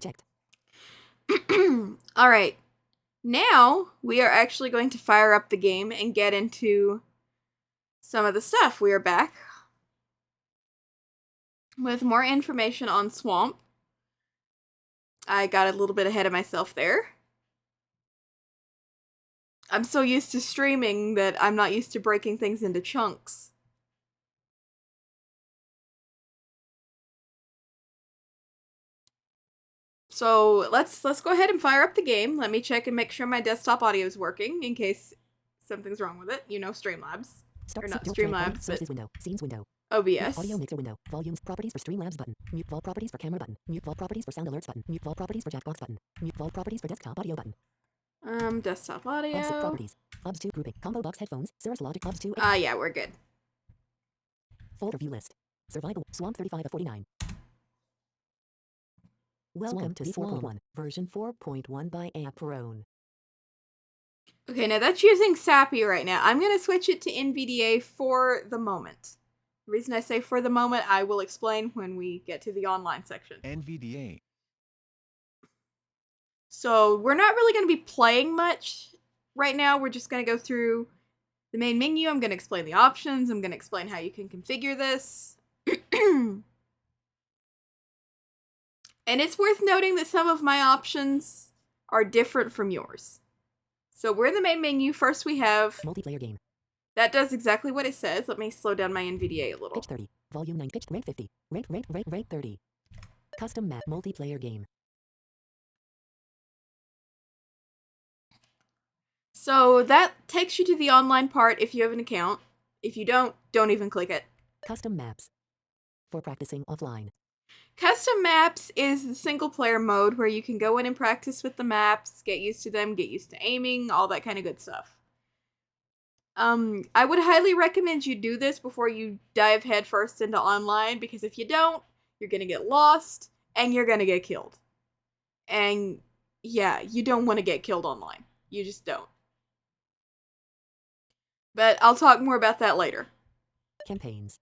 Checked. Alright. Now, we are actually going to fire up the game and get into some of the stuff. We are back with more information on Swamp. I got a little bit ahead of myself there. I'm so used to streaming that I'm not used to breaking things into chunks. So let's go ahead and fire up the game. Let me check and make sure my desktop audio is working in case something's wrong with it. You know, Streamlabs. Or not Streamlabs, but window. Scenes window. OBS. Audio mixer window. Volumes properties for Streamlabs button. Mute vol properties for camera button. Mute vol properties for sound alerts button. Mute vol properties for Jackbox button. Mute vol properties for desktop audio button. Desktop audio. OBS properties. OBS2 grouping. Combo box headphones. Cirrus Logic OBS2. Yeah, we're good. Folder view list. Survival. Swamp 35 of 49. Welcome to Swamp 4.1, version 4.1 by Aprone. Okay, now that's using SAPI right now. I'm going to switch it to NVDA for the moment. The reason I say for the moment, I will explain when we get to the online section. NVDA. So we're not really going to be playing much right now. We're just going to go through the main menu. I'm going to explain the options. I'm going to explain how you can configure this. And it's worth noting that some of my options are different from yours. So we're in the main menu. First we have... multiplayer game. That does exactly what it says. Let me slow down my NVDA a little. Pitch 30. Volume 9. Pitch rank 50. Rank 30. Custom map multiplayer game. So that takes you to the online part if you have an account. If you don't even click it. Custom maps. For practicing offline. Custom maps is the single player mode where you can go in and practice with the maps, get used to them, get used to aiming, all that kind of good stuff. I would highly recommend you do this before you dive headfirst into online, because if you don't, you're gonna get lost and you're gonna get killed. And yeah, you don't want to get killed online. You just don't. But I'll talk more about that later. Campaigns.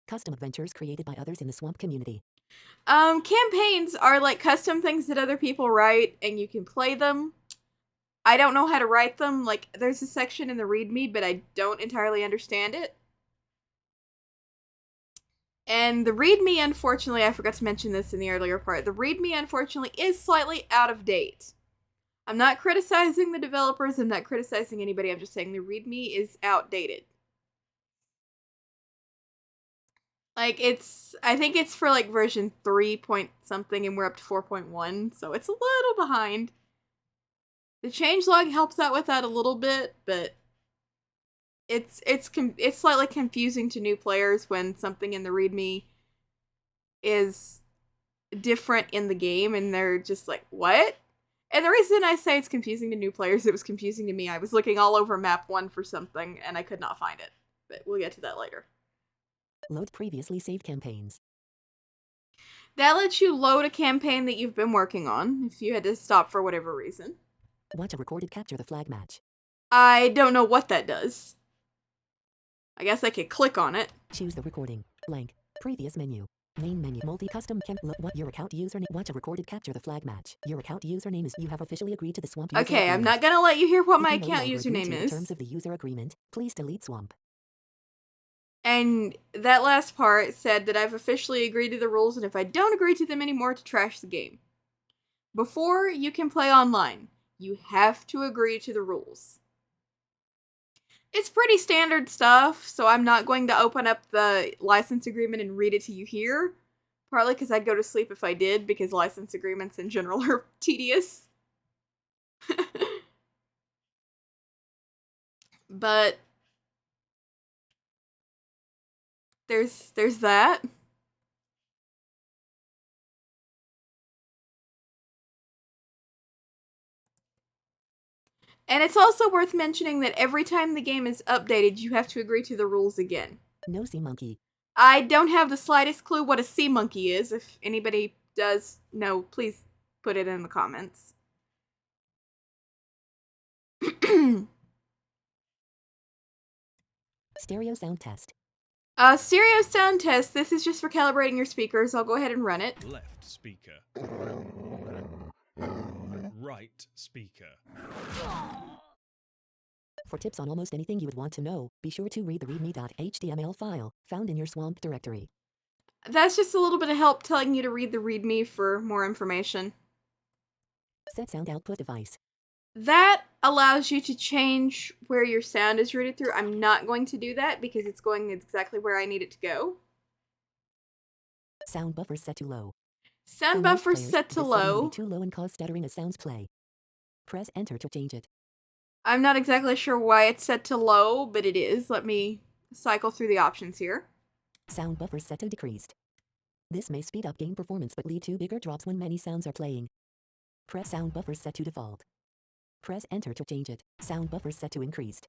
Custom adventures created by others in the Swamp community. Campaigns are like custom things that other people write and you can play them. I don't know how to write them. Like, there's a section in the README, but I don't entirely understand it. And the README, unfortunately, I forgot to mention this in the earlier part, the README, unfortunately, is slightly out of date. I'm not criticizing the developers, I'm not criticizing anybody, I'm just saying the README is outdated. Like, I think it's for, like, version 3 point something, and we're up to 4.1, so it's a little behind. The changelog helps out with that a little bit, but it's slightly confusing to new players when something in the README is different in the game, and they're just like, what? And the reason I say it's confusing to new players, it was confusing to me. I was looking all over map 1 for something, and I could not find it. But we'll get to that later. Load previously saved campaigns. That lets you load a campaign that you've been working on, if you had to stop for whatever reason. Watch a recorded capture the flag match. I don't know what that does. I guess I could click on it. Choose the recording. Blank. Previous menu. Main menu. Multi-custom what your account username. Watch a recorded capture the flag match. Your account username is you have officially agreed to the Swamp user Okay, I'm agreement. not gonna let you hear what If my you no account longer agree username to the is. terms of the user agreement, please delete Swamp. And that last part said that I've officially agreed to the rules, and if I don't agree to them anymore, to trash the game. Before you can play online, you have to agree to the rules. It's pretty standard stuff, so I'm not going to open up the license agreement and read it to you here. Partly because I'd go to sleep if I did, because license agreements in general are tedious. But there's that. And it's also worth mentioning that every time the game is updated, you have to agree to the rules again. No sea monkey. I don't have the slightest clue what a sea monkey is. If anybody does know, please put it in the comments. Stereo sound test. Stereo sound test. This is just for calibrating your speakers. I'll go ahead and run it. Left speaker. right speaker. For tips on almost anything you would want to know, be sure to read the readme.html file found in your Swamp directory. That's just a little bit of help telling you to read the README for more information. Set sound output device. That allows you to change where your sound is routed through. I'm not going to do that because it's going exactly where I need it to go. Sound buffer set to low. Sound For most buffer players, set to this setting will low. be too low and cause stuttering as sounds play. Press enter to change it. I'm not exactly sure why it's set to low, but it is. Let me cycle through the options here. Sound buffer set to decreased. This may speed up game performance but lead to bigger drops when many sounds are playing. Press sound buffer set to default. Press enter to change it. Sound buffer set to increased.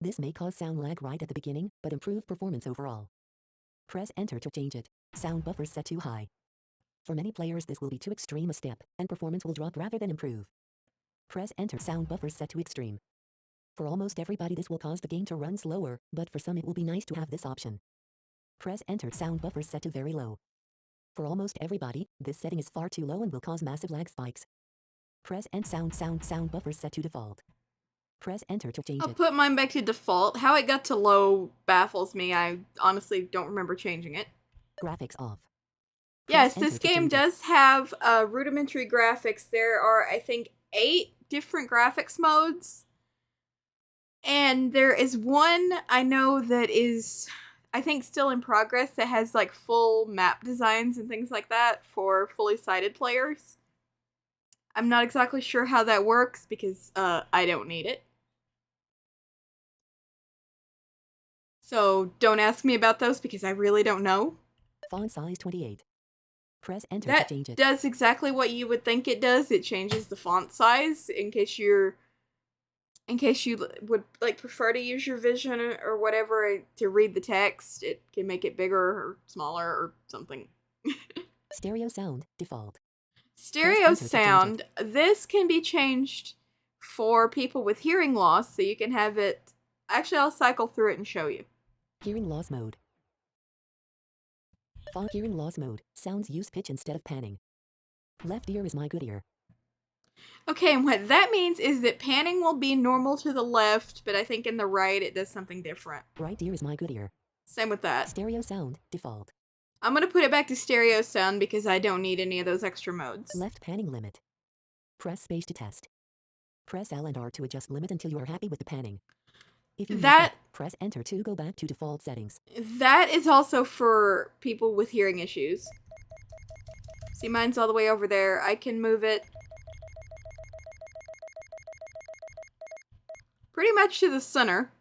This may cause sound lag right at the beginning, but improve performance overall. Press enter to change it. Sound buffer set too high. For many players this will be too extreme a step, and performance will drop rather than improve. Press enter. Sound buffer set to extreme. For almost everybody this will cause the game to run slower, but for some it will be nice to have this option. Press enter. Sound buffer set to very low. For almost everybody, this setting is far too low and will cause massive lag spikes. Press and sound buffer set to default. Press enter to change I'll it. put mine back to default. How it got to low baffles me. I honestly don't remember changing it. Graphics off. Yes, Press this enter to game change it. does have rudimentary graphics. There are, I think, 8 different graphics modes. And there is one I know that is, I think, still in progress that has like full map designs and things like that for fully sighted players. I'm not exactly sure how that works because I don't need it. So don't ask me about those because I really don't know. Font size 28. Press enter That to change it. does exactly what you would think it does. It changes the font size in case you would like prefer to use your vision or whatever to read the text. It can make it bigger or smaller or something. Stereo sound, default. Stereo enter to change sound. This can be changed for people with hearing loss, so you can have it. Actually, I'll cycle through it and show you. Hearing loss mode. Font hearing loss mode. Sounds use pitch instead of panning. Left ear is my good ear. Okay, and what that means is that panning will be normal to the left, but I think in the right it does something different. Right ear is my good ear. Same with that. Stereo sound, default. I'm gonna put it back to stereo sound because I don't need any of those extra modes. Left panning limit. Press space to test. Press L and R to adjust limit until you are happy with the panning. If you mess up, press enter to go back to default settings. That is also for people with hearing issues. See, mine's all the way over there. I can move it pretty much to the center.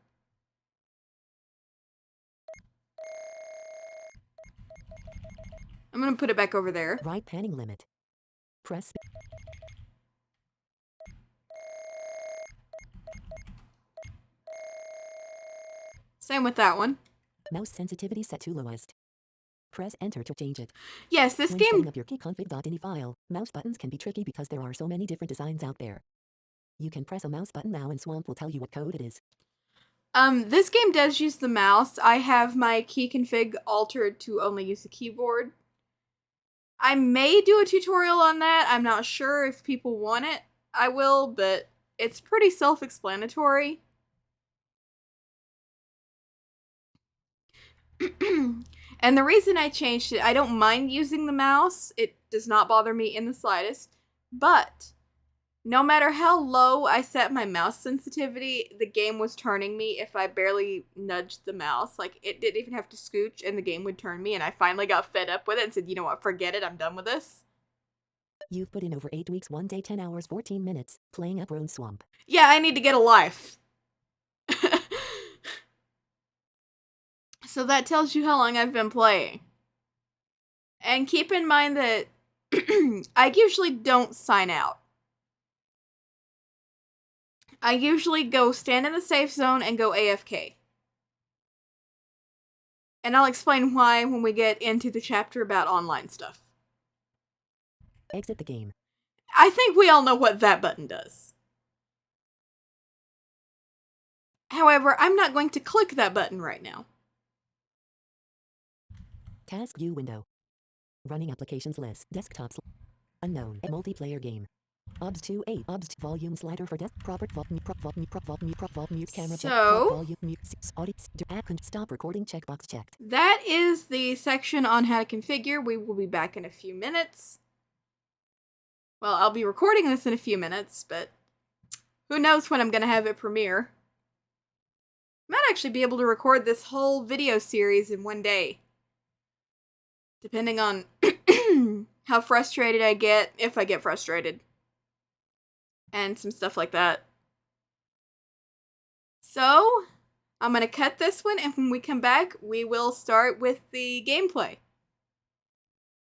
I'm gonna put it back over there. Right panning limit. Press. Same with that one. Mouse sensitivity set to lowest. Press enter to change it. Yes, this When game... setting up your keyconfig.ini file, mouse buttons can be tricky because there are so many different designs out there. You can press a mouse button now and Swamp will tell you what code it is. This game does use the mouse. I have my key config altered to only use the keyboard. I may do a tutorial on that. I'm not sure if people want it. I will, but it's pretty self-explanatory. And the reason I changed it, I don't mind using the mouse. It does not bother me in the slightest. But no matter how low I set my mouse sensitivity, the game was turning me if I barely nudged the mouse. Like, it didn't even have to scooch and the game would turn me, and I finally got fed up with it and said, you know what, forget it, I'm done with this. You've put in over 8 weeks, 1 day, 10 hours, 14 minutes, playing Uprone Swamp. Yeah, I need to get a life. So that tells you how long I've been playing. And keep in mind that I usually don't sign out. I usually go stand in the safe zone and go AFK. And I'll explain why when we get into the chapter about online stuff. Exit the game. I think we all know what that button does. However, I'm not going to click that button right now. Task view window. Running applications list. Desktops. Unknown. A multiplayer game. OBS 2 8 OBS volume slider for desk proper prop mute camera check So- volume mute audio stop recording checkbox checked. That is the section on how to configure. We will be back in a few minutes. Well, I'll be recording this in a few minutes, but who knows when I'm going to have it premiere. Might actually be able to record this whole video series in one day. Depending on how frustrated I get, if I get frustrated. And some stuff like that. So, I'm going to cut this one, and when we come back, we will start with the gameplay.